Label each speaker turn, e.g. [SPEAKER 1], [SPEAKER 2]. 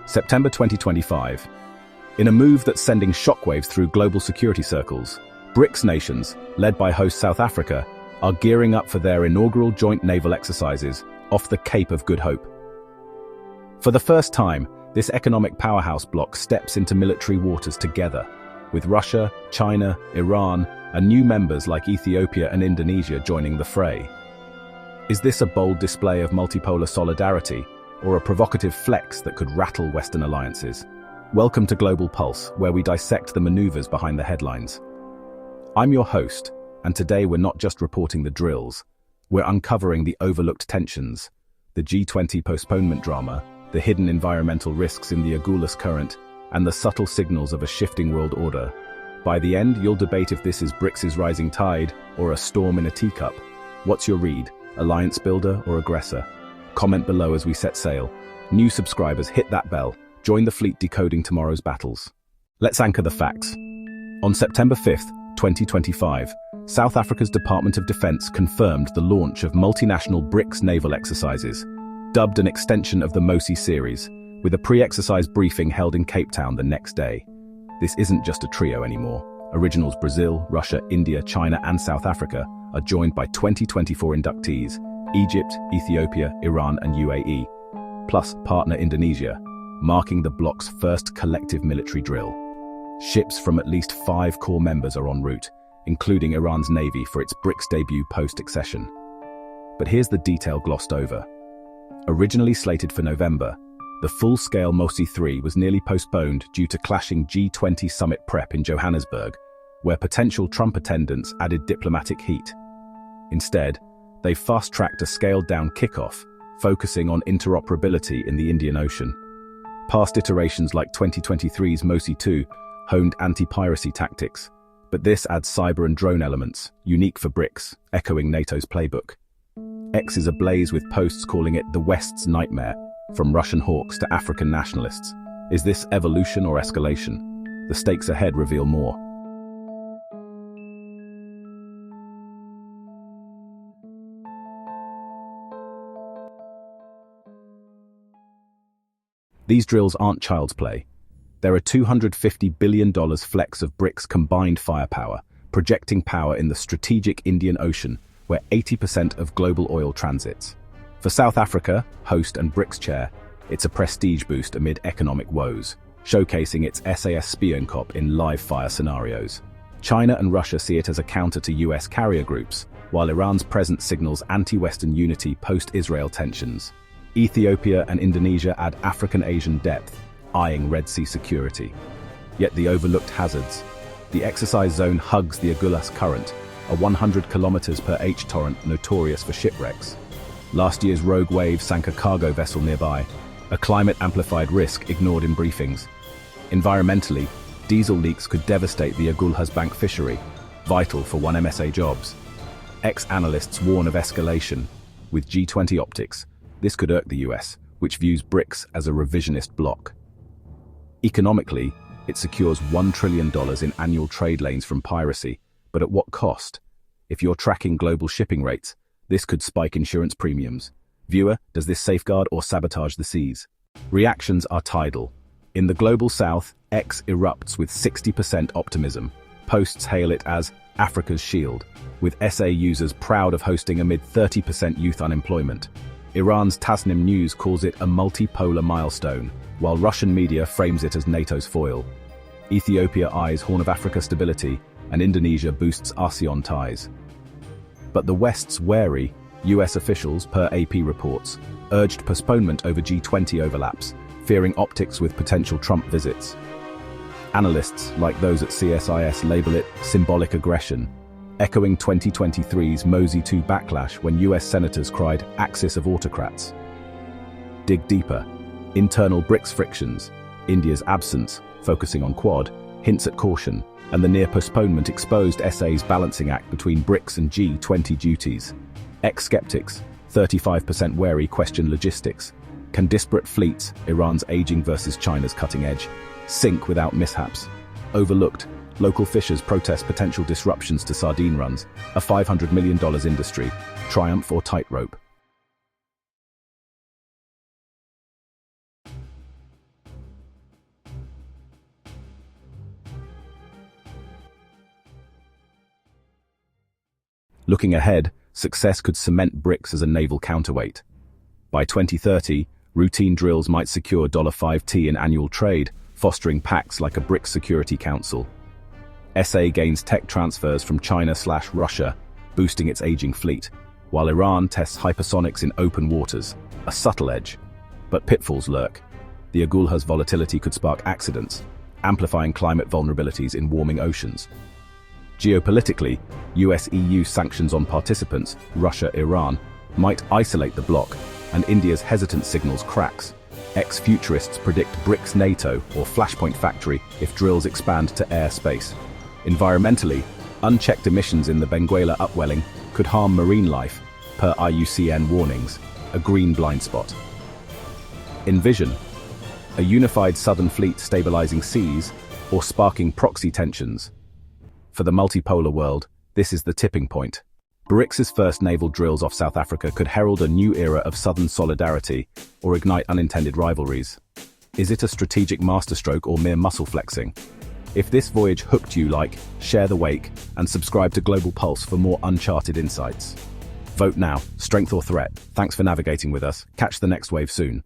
[SPEAKER 1] September 2025. In a move that's sending shockwaves through global security circles, BRICS nations, led by host South Africa, are gearing up for their inaugural joint naval exercises off the Cape of Good Hope. For the first time, this economic powerhouse bloc steps into military waters together, with Russia, China, Iran, and new members like Ethiopia and Indonesia joining the fray. Is this a bold display of multipolar solidarity, or a provocative flex that could rattle Western alliances? Welcome to Global Pulse, where we dissect the maneuvers behind the headlines. I'm your host, and today we're not just reporting the drills, we're uncovering the overlooked tensions, the G20 postponement drama, the hidden environmental risks in the Agulhas Current, and the subtle signals of a shifting world order. By the end, you'll debate if this is BRICS' rising tide or a storm in a teacup. What's your read? Alliance builder or aggressor? Comment below as we set sail. New subscribers, hit that bell. Join the fleet decoding tomorrow's battles. Let's anchor the facts. On September 5th, 2025, South Africa's Department of Defense confirmed the launch of multinational BRICS naval exercises, dubbed an extension of the MOSI series, with a pre-exercise briefing held in Cape Town the next day. This isn't just a trio anymore. Originals Brazil, Russia, India, China, and South Africa are joined by 2024 inductees, Egypt, Ethiopia, Iran, and UAE, plus partner Indonesia, marking the bloc's first collective military drill. Ships from at least 5 core members are en route, including Iran's Navy for its BRICS debut post-accession. But here's the detail glossed over. Originally slated for November, the full-scale MOSI 3 was nearly postponed due to clashing G20 summit prep in Johannesburg, where potential Trump attendance added diplomatic heat. Instead, they fast-tracked a scaled-down kickoff, focusing on interoperability in the Indian Ocean. Past iterations like 2023's MOSI 2 honed anti-piracy tactics, but this adds cyber and drone elements, unique for BRICS, echoing NATO's playbook. X is ablaze with posts calling it the West's nightmare, from Russian hawks to African nationalists. Is this evolution or escalation? The stakes ahead reveal more. These drills aren't child's play. They're a $250 billion flex of BRICS combined firepower, projecting power in the strategic Indian Ocean, where 80% of global oil transits. For South Africa, host and BRICS chair, it's a prestige boost amid economic woes, showcasing its SAS Spionkop in live-fire scenarios. China and Russia see it as a counter to US carrier groups, while Iran's presence signals anti-Western unity post-Israel tensions. Ethiopia and Indonesia add African-Asian depth, eyeing Red Sea security. Yet the overlooked hazards. The exercise zone hugs the Agulhas Current, a 100 km per h torrent notorious for shipwrecks. Last year's rogue wave sank a cargo vessel nearby, a climate-amplified risk ignored in briefings. Environmentally, diesel leaks could devastate the Agulhas Bank fishery, vital for one MSA jobs. Ex-analysts warn of escalation. With G20 optics, this could irk the US, which views BRICS as a revisionist bloc. Economically, it secures $1 trillion in annual trade lanes from piracy, but at what cost? If you're tracking global shipping rates, this could spike insurance premiums. Viewer, does this safeguard or sabotage the seas? Reactions are tidal. In the global south, X erupts with 60% optimism. Posts hail it as Africa's shield, with SA users proud of hosting amid 30% youth unemployment. Iran's Tasnim News calls it a multipolar milestone, while Russian media frames it as NATO's foil. Ethiopia eyes Horn of Africa stability, and Indonesia boosts ASEAN ties. But the West's wary. US officials, per AP reports, urged postponement over G20 overlaps, fearing optics with potential Trump visits. Analysts, like those at CSIS, label it symbolic aggression, echoing 2023's MOSI 2 backlash when US senators cried axis of autocrats. Dig deeper. Internal BRICS frictions, India's absence, focusing on Quad, hints at caution, and the near postponement exposed SA's balancing act between BRICS and G20 duties. Ex-skeptics, 35% wary, question logistics. Can disparate fleets, Iran's aging versus China's cutting edge, sink without mishaps? Overlooked, local fishers protest potential disruptions to sardine runs, a $500 million industry, triumph or tightrope? Looking ahead, success could cement BRICS as a naval counterweight. By 2030, routine drills might secure $5T in annual trade, fostering pacts like a BRICS Security Council. SA gains tech transfers from China/Russia, boosting its aging fleet, while Iran tests hypersonics in open waters, a subtle edge. But pitfalls lurk. The Agulha's volatility could spark accidents, amplifying climate vulnerabilities in warming oceans. Geopolitically, US-EU sanctions on participants, Russia, Iran, might isolate the bloc, and India's hesitant signals cracks. Ex-futurists predict BRICS NATO or Flashpoint factory if drills expand to airspace. Environmentally, unchecked emissions in the Benguela upwelling could harm marine life, per IUCN warnings, a green blind spot. Envision a unified southern fleet stabilizing seas or sparking proxy tensions. For the multipolar world, this is the tipping point. BRICS' first naval drills off South Africa could herald a new era of southern solidarity or ignite unintended rivalries. Is it a strategic masterstroke or mere muscle flexing? If this voyage hooked you, share the wake, and subscribe to Global Pulse for more uncharted insights. Vote now, strength or threat. Thanks for navigating with us. Catch the next wave soon.